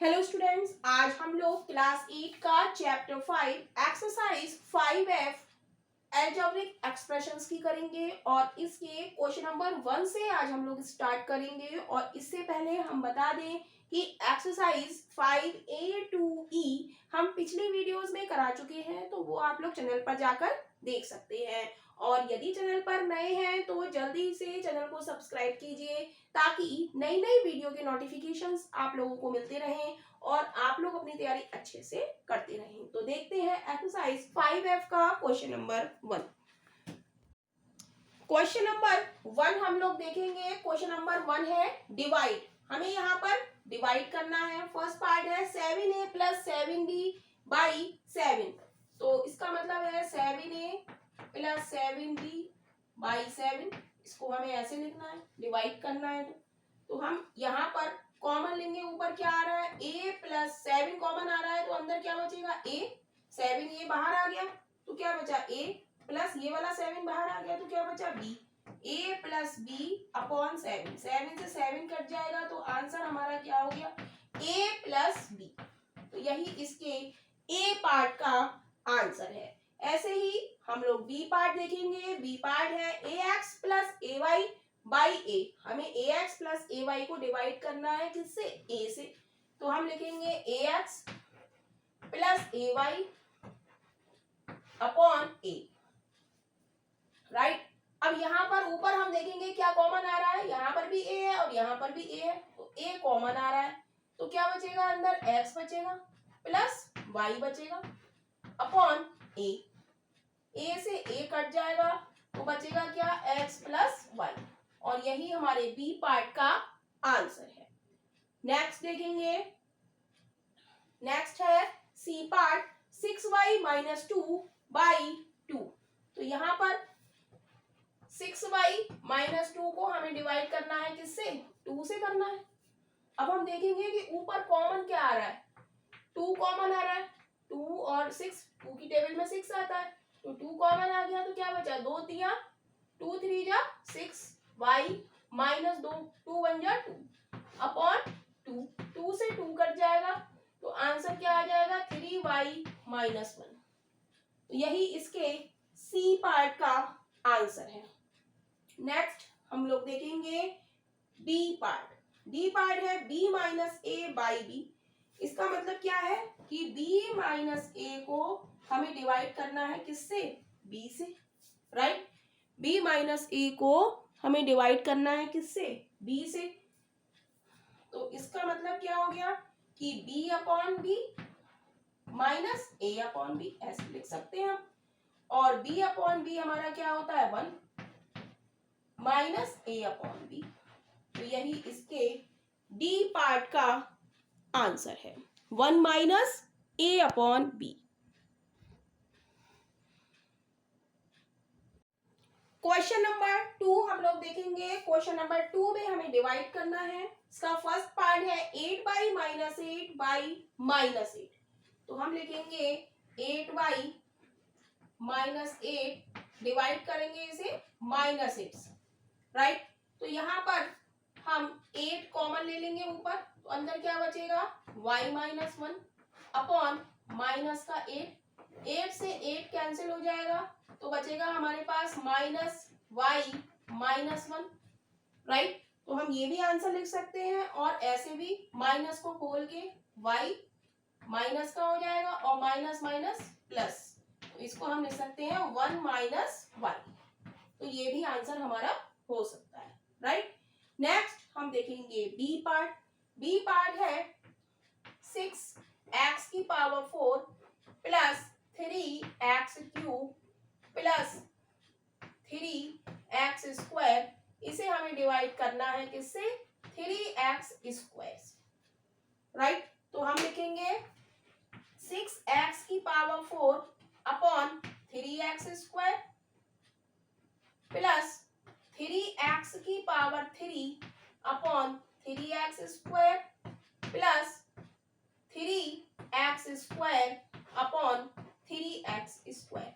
Hello students, आज हम लोग क्लास 8 का chapter 5 exercise 5F algebraic expressions की करेंगे और इसके क्वेश्चन नंबर 1 से आज हम लोग स्टार्ट करेंगे। और इससे पहले हम बता दें कि एक्सरसाइज 5A to E हम पिछली वीडियोस में करा चुके हैं, तो वो आप लोग चैनल पर जाकर देख सकते हैं। और यदि चैनल पर नए हैं तो जल्दी से चैनल को सब्सक्राइब कीजिए ताकि नई नई वीडियो के नोटिफिकेशंस आप लोगों को मिलते रहें और आप लोग अपनी तैयारी अच्छे से करते रहें। तो देखते हैं एक्सरसाइज 5F का क्वेश्चन नंबर 1। क्वेश्चन नंबर 1 हम लोग देखेंगे। क्वेश्चन नंबर 1 है डिवाइड। हमें यहाँ पर डिवाइड करना है। फर्स्ट पार्ट है 7A प्लस 7B बाई 7। तो इसका मतलब है 7A प्लस 7B बाई 7। इसको हमें ऐसे लिखना है, डिवाइड करना है। तो हम यहाँ पर कॉमन लेंगे। ऊपर क्या आ रहा है, a प्लस 7 कॉमन आ रहा है, तो अंदर क्या बचेगा a। 7 ये बाहर आ गया तो क्या बचा a प्लस ये वाला 7 बाहर आ गया तो क्या बचा b। a plus b upon 7। 7 से 7 कट जाएगा तो आंसर हमारा क्या हो गया, a प्लस b। तो यही इसके a पार्ट का आंसर है। ऐसे ही हम लोग बी पार्ट देखेंगे। बी पार्ट है ax प्लस ay बाई ए। हमें ax प्लस ay को डिवाइड करना है किससे, a से। तो हम लिखेंगे ax plus ay upon a। Right. अब यहाँ पर ऊपर हम देखेंगे क्या कॉमन आ रहा है, यहाँ पर भी a है और यहाँ पर भी a है, तो a कॉमन आ रहा है तो क्या बचेगा, अंदर x बचेगा प्लस y बचेगा अपॉन a। a से a कट जाएगा तो बचेगा क्या, x प्लस y। और यही हमारे बी पार्ट का आंसर है। नेक्स्ट देखेंगे। नेक्स्ट है C part 6y minus 2 by 2। तो यहाँ पर 6y माइनस 2 को हमें डिवाइड करना है किससे, 2 से करना है। अब हम देखेंगे कि ऊपर कॉमन क्या आ रहा है, 2 कॉमन आ रहा है। 2 और 6, 2 की टेबल में 6 आता है तो 2 कॉमन आ गया तो क्या बचा, 2 तिया 2 3 जा 6 y माइनस 2 2 1 जा 2 अपॉन 2। 2 से 2 कट जाएगा तो आंसर क्या आ जाएगा, 3y माइनस 1। तो यही इसके सी पार्ट का आंसर है। नेक्स्ट हम लोग देखेंगे डी पार्ट। डी पार्ट है b minus A by B. इसका मतलब क्या है कि b माइनस ए को हमें डिवाइड करना है किससे, b से। राइट। b माइनस ए को हमें डिवाइड करना है किससे, b से। तो इसका मतलब क्या हो गया कि b upon B minus a upon B, ऐसे लिख सकते हैं हम। और b अपॉन बी हमारा क्या होता है, 1 माइनस a अपॉन बी। तो यही इसके डी पार्ट का आंसर है, 1 minus a upon B. Question number 2 हम लोग देखेंगे। क्वेश्चन नंबर 2 में हमें डिवाइड करना है। इसका फर्स्ट पार्ट है 8 बाई माइनस 8 बाई माइनस 8। तो हम लिखेंगे 8 बाई माइनस 8 डिवाइड करेंगे इसे माइनस 8 से। राइट। तो यहाँ पर हम 8 कॉमन ले लेंगे ऊपर, तो अंदर क्या बचेगा, y माइनस 1 अपॉन माइनस का 8। 8 से 8 कैंसिल हो जाएगा तो बचेगा हमारे पास माइनस y माइनस 1। राइट। तो हम ये भी आंसर लिख सकते हैं और ऐसे भी माइनस को खोल के y माइनस का हो जाएगा और माइनस माइनस प्लस, तो इसको हम लिख सकते हैं 1 माइनस y। तो ये भी आंसर हमारा हो सकता है। राइट। नेक्स्ट हम देखेंगे बी पार्ट। बी पार्ट है 6x की power 4 plus 3x cube plus 3x square. इसे हमें डिवाइड करना है किससे, 3x स्क्वायर। राइट। तो हम लिखेंगे 6x की power 4 upon 3x square plus 3x की power 3 upon 3x square plus 3x square upon 3x square.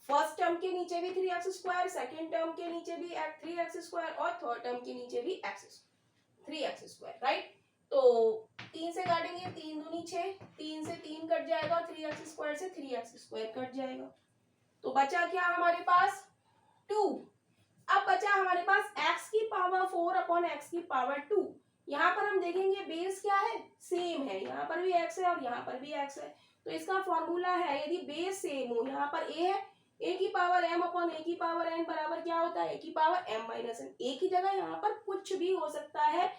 First term के नीचे भी 3x स्क्वायर, सेकेंड टर्म के नीचे भी 3x स्क्वायर और थर्ड टर्म के नीचे भी 3x स्क्वायर। राइट। तो तो 3 से काटेंगे, 3 दूनी 6, 3 से 3 कट जाएगा और 3x² से 3x² कट जाएगा। तो बचा क्या हमारे पास 2। अब बचा हमारे पास x की पावर 4 अपॉन x की पावर 2। यहाँ पर हम देखेंगे बेस क्या है, सेम है, यहाँ पर भी x है और यहाँ पर भी x है। तो इसका फॉर्मूला है यदि बेस सेम हो, यहाँ पर a है, a की पावर m अपॉन a की पावर n बराबर क्या होता है, a की power m minus n। a की जगह यहाँ पर कुछ भी हो सकता है,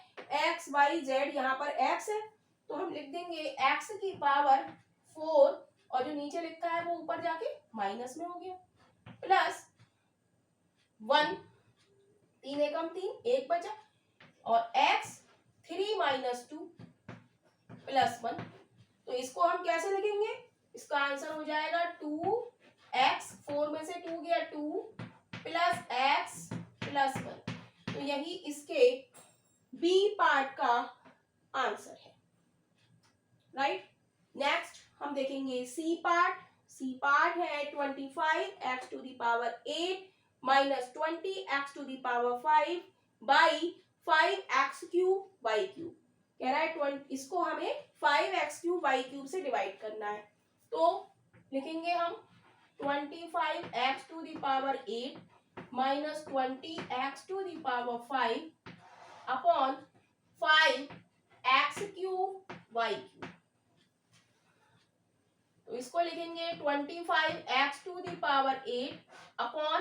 x y z, यहाँ पर x है तो हम लिख देंगे x की पावर 4 और जो नीचे लिखा है वो ऊपर जाके माइनस में हो गया, प्लस 1, 3 एकम 3, 1 बचा, और x 3 माइनस 2 प्लस 1। तो इसको हम कैसे लिखेंगे, इसका आंसर हो जाएगा 2x, 4 में से 2 गया 2 प्लस x प्लस 1। तो यही इसके बी पार्ट का आंसर है, राइट। नेक्स्ट हम देखेंगे सी पार्ट। सी पार्ट है 25x to the power 8 minus 20x to the power 5 by 5x cube y cube. कह रहा है इसको हमें 5x³ y³ से डिवाइड करना है। तो लिखेंगे हम 25x to the power 8 minus 20x to the power 5 upon 5x³ y³। तो इसको लिखेंगे 25x to the power 8 upon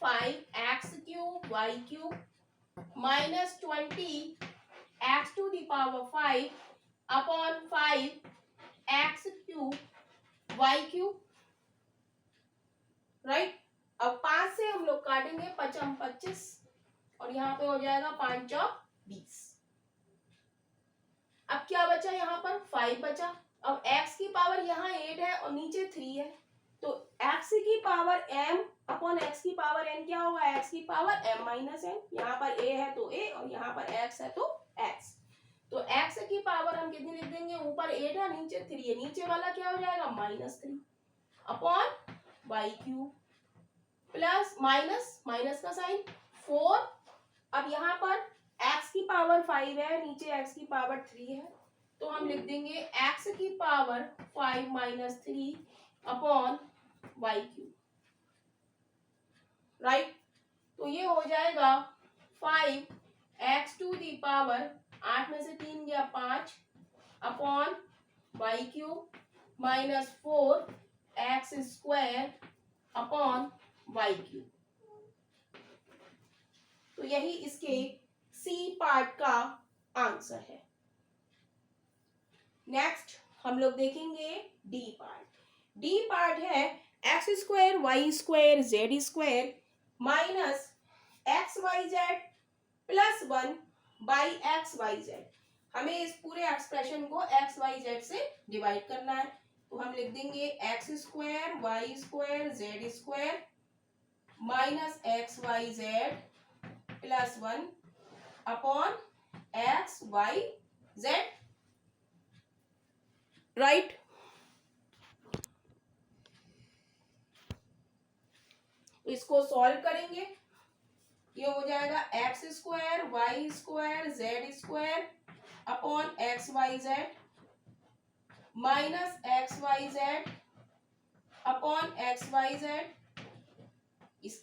5x³ y³ minus 20x to the power 5 upon 5x³ y³, right. अब 5 से हम लोग काटेंगे, 5 25 और यहाँ पे हो जाएगा 5 20। अब क्या बचा, यहाँ पर 5 बचा। अब x की पावर यहाँ 8 है और नीचे 3 है, तो x की पावर m अपॉन x की पावर n क्या होगा, x की पावर m माइनस n। यहाँ पर a है तो a और यहाँ पर x है तो x। तो x की पावर हम कितनी लिख देंगे, ऊपर 8 है नीचे 3 है, नीचे वाला क्या हो जाएगा -3 अपॉन y³ प्लस माइनस का साइन 4। अब यहाँ पर x की पावर 5 है, नीचे x की पावर 3 है, तो हम लिख देंगे x की power 5 minus 3 upon y³, right. तो ये हो जाएगा 5x टू दी पावर 8 में से 3 गया 5 upon y³ minus 4x² upon y³। तो यही इसके सी पार्ट का आंसर है। नेक्स्ट हम लोग देखेंगे डी पार्ट। डी पार्ट है x² y² z² minus xyz plus 1 by xyz। हमें इस पूरे एक्सप्रेशन को xyz से डिवाइड करना है, तो हम लिख देंगे x² y² z² minus xyz plus 1 upon xyz, right. तो इसको सॉल्व करेंगे, ये हो जाएगा x² y² z² upon xyz minus xyz upon xyz। इस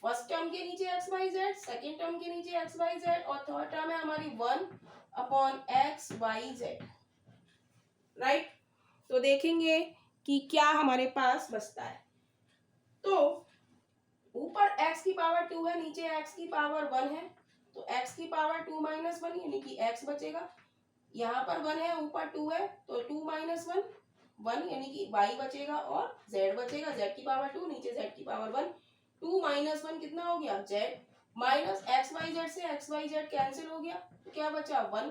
फर्स्ट टर्म के नीचे xyz, सेकेंड टर्म के नीचे xyz और थर्ड टर्म है हमारी 1 अपॉन xyz, राइट। तो देखेंगे कि क्या हमारे पास बचता है। तो ऊपर x की पावर 2 है, नीचे x की पावर 1 है, तो x की पावर 2 माइनस 1 यानी कि x बचेगा। यहाँ पर 1 है, ऊपर 2 है, तो 2 माइनस 1 1 यानी कि y बचेगा और z बचेगा, z की पावर 2 नीचे z की पावर 1, 2 माइनस 1 कितना हो गया z, माइनस xyz से xyz कैंसिल हो गया, तो क्या बचा 1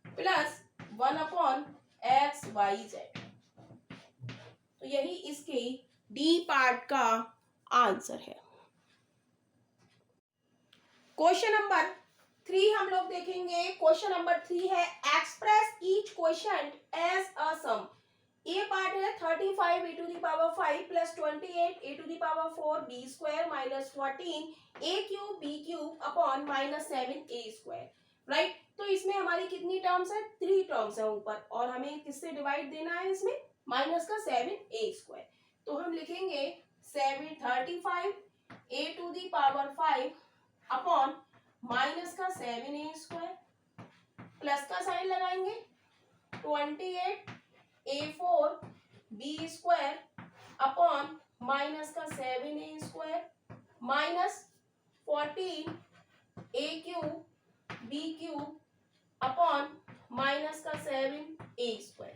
प्लस 1 अपॉन xyz। तो यही इसके डी पार्ट का आंसर है। क्वेश्चन नंबर 3 हम लोग देखेंगे। क्वेश्चन नंबर 3 है express each question as a sum. A part है 35 a to the power 5 plus 28 a to the power 4 b² minus 14 a³ b³ upon minus 7 a², right. तो इसमें हमारी कितनी टर्म्स है, 3 टर्म्स है ऊपर, और हमें किससे डिवाइड देना है इसमें, माइनस का 7a²। तो हम लिखेंगे 735 a⁵ अपॉन माइनस का 7a² प्लस का साइन लगाएंगे 28a⁴b² अपॉन माइनस का 7a² minus 14a³ upon minus का 7a²।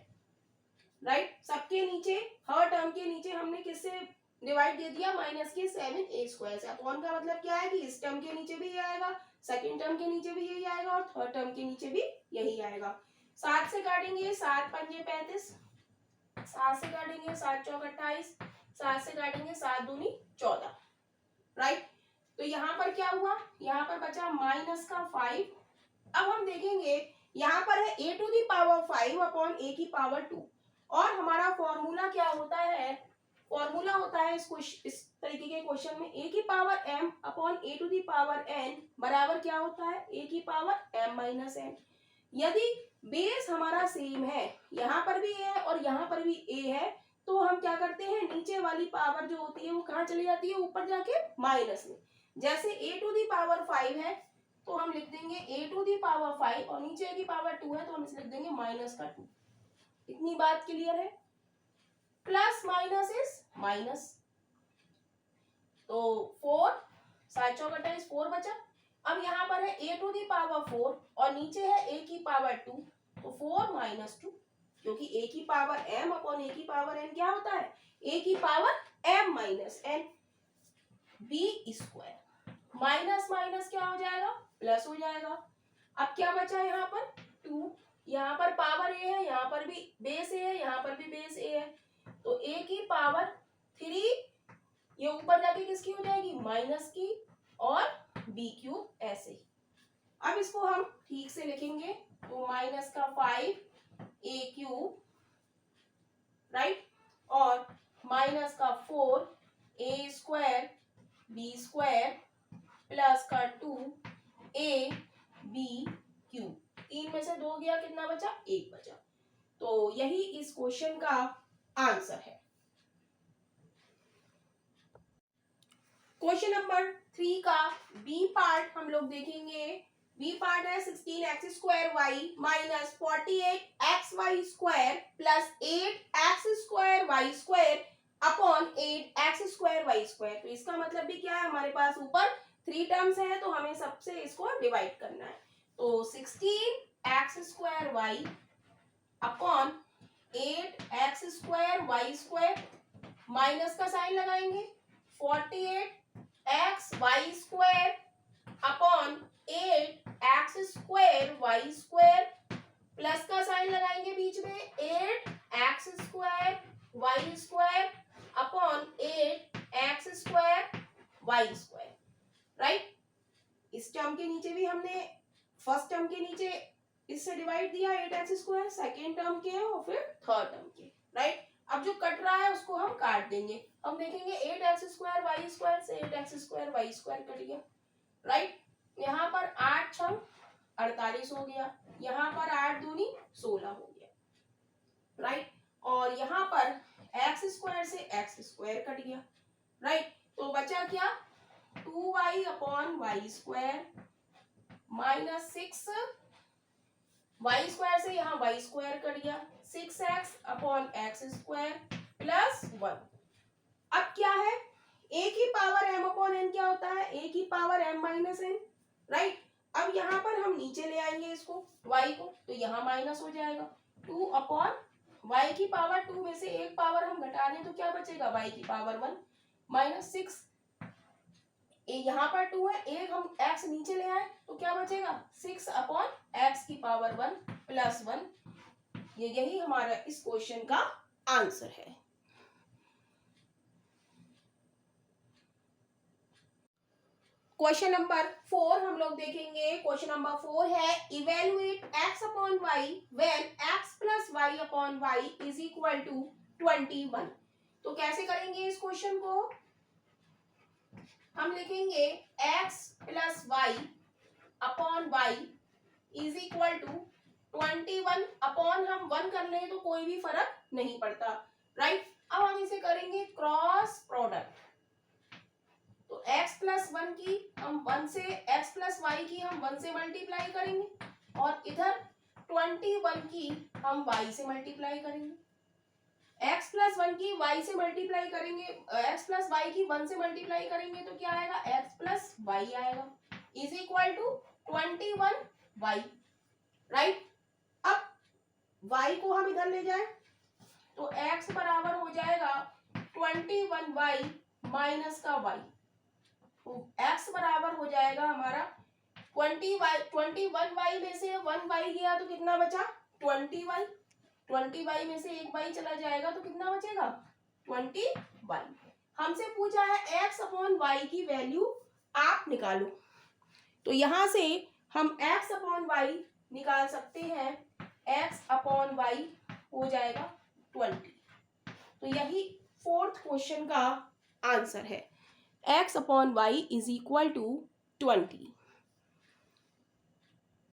राइट, सबके नीचे, हर टर्म के नीचे हमने किससे डिवाइड दे दिया, माइनस के 7a² से। अपॉन का मतलब क्या है कि इस टर्म के नीचे भी ये आएगा, सेकंड टर्म के नीचे भी यही आएगा, और थर्ड टर्म के नीचे भी यही आएगा। 7 से काटेंगे 7 पंजे 35, 7 से काटेंगे 7 चौक 28, 7 से काटेंगे 7 दूनी 14। राइट, तो यहाँ पर क्या हुआ, यहाँ पर बचा माइनस का 5। अब हम देखेंगे यहाँ पर है a⁵ अपॉन a⁵2, और हमारा फॉर्मूला क्या होता है, फॉर्मूला होता है इस तरीके के क्वेश्चन में a⁴m अपॉन a⁴n बराबर क्या होता है, a⁴m-n। यदि बेस हमारा सेम है, यहाँ पर भी a है और यहाँ पर भी a है, तो हम क्या करते हैं, नीचे वाली पावर जो होती है वो कहाँ चली जाती है, ऊपर जाके माइनस में। जैसे a⁵ है तो हम लिख देंगे a⁵ और नीचे a⁵2 है तो हम इसे लिख देंगे माइनस का 2। इतनी बात क्लियर है। प्लस माइनस इज माइनस, तो 4 7 चौक 28 4 बचा। अब यहाँ पर है a⁴ और नीचे है a⁵2, तो 4 माइनस 2, क्योंकि a⁴m अपॉन a⁴n क्या होता है, a⁴m-n b²। माइनस माइनस क्या हो जाएगा, प्लस हो जाएगा। अब क्या बचा यहाँ पर 2, यहाँ पर पावर a है, यहाँ पर भी बेस a है, यहाँ पर भी बेस a है, तो a⁵3 ये ऊपर जाके किसकी हो जाएगी, माइनस की, और b³ ऐसे ही। अब इसको हम ठीक से लिखेंगे, तो माइनस का 5a³ राइट, और माइनस का 4a² b² प्लस का 2a⁵b³। 3 में से 2 गया, कितना बचा, 1 बचा। तो यही इस क्वेश्चन का आंसर है। क्वेश्चन नंबर 3 का बी पार्ट हम लोग देखेंगे। बी पार्ट है 16x² minus 48xy² plus 8x² upon 8x² तो इसका मतलब भी क्या है, हमारे पास ऊपर 3 टर्म्स है, तो हमें सबसे इसको डिवाइड करना है। तो 16x² अपॉन 8x² माइनस का साइन लगाएंगे 48xy² अपॉन 8x² प्लस का साइन लगाएंगे बीच में 8x² अपॉन 8x² राइट। इस टर्म के नीचे भी हमने फर्स्ट टर्म के नीचे इससे डिवाइड दिया 8x², सेकेंड टर्म के और फिर थर्ड टर्म के। राइट, अब जो कट रहा है उसको हम काट देंगे। हम देखेंगे 8x² से 8x² कट गया। राइट, यहाँ पर 8 छंग 48 हो गया, यहाँ पर 8 दूनी 16 हो गया। राइट, और यहाँ पर x² से x² कट गया। राइट, तो बचा क्या, 2y upon y² minus 6 y² से यहाँ y² कट गया, 6x अपॉन x² प्लस 1। अब क्या है, a⁵m अपॉन n क्या होता है, a⁵m-n। राइट, अब यहाँ पर हम नीचे ले आएंगे इसको y को, तो यहाँ माइनस हो जाएगा 2 अपॉन y⁵2 में से एक पावर हम घटा दें तो क्या बचेगा, y⁵1 माइनस 6। यहाँ पर 2 है, एक हम x नीचे ले आए तो क्या बचेगा 6 अपॉन x⁵1 प्लस 1। यही हमारा इस क्वेश्चन का आंसर है। क्वेश्चन नंबर 4 हम लोग देखेंगे। क्वेश्चन नंबर 4 है evaluate x upon Y when x plus Y upon Y is equal to 21। तो कैसे करेंगे इस क्वेश्चन को, हम लिखेंगे x plus Y upon Y is equal to 21 upon हम 1 कर लें तो कोई भी फर्क नहीं पड़ता, राइट। अब हम इसे करेंगे क्रॉस प्रोडक्ट। तो x प्लस 1 की हम 1 से, x प्लस वाई की हम 1 से मल्टीप्लाई करेंगे और इधर 21 की हम y से मल्टीप्लाई करेंगे। x प्लस 1 की y से मल्टीप्लाई करेंगे, x प्लस वाई की 1 से मल्टीप्लाई करेंगे तो क्या आएगा, x प्लस वाई आएगा is equal to 21y, right. अब y को हम इधर ले जाए तो x बराबर हो जाएगा 21y माइनस का y। तो x बराबर हो जाएगा हमारा 21y में से 1y गया तो कितना बचा, 20y। 20y में से एक y चला जाएगा तो कितना बचेगा, 20y। हमसे पूछा है x अपॉन y की वैल्यू आप निकालो। तो यहां से हम x अपॉन y निकाल सकते हैं, x अपॉन y हो जाएगा 20। तो यही 4th क्वेश्चन का आंसर है, x upon y is equal to 20।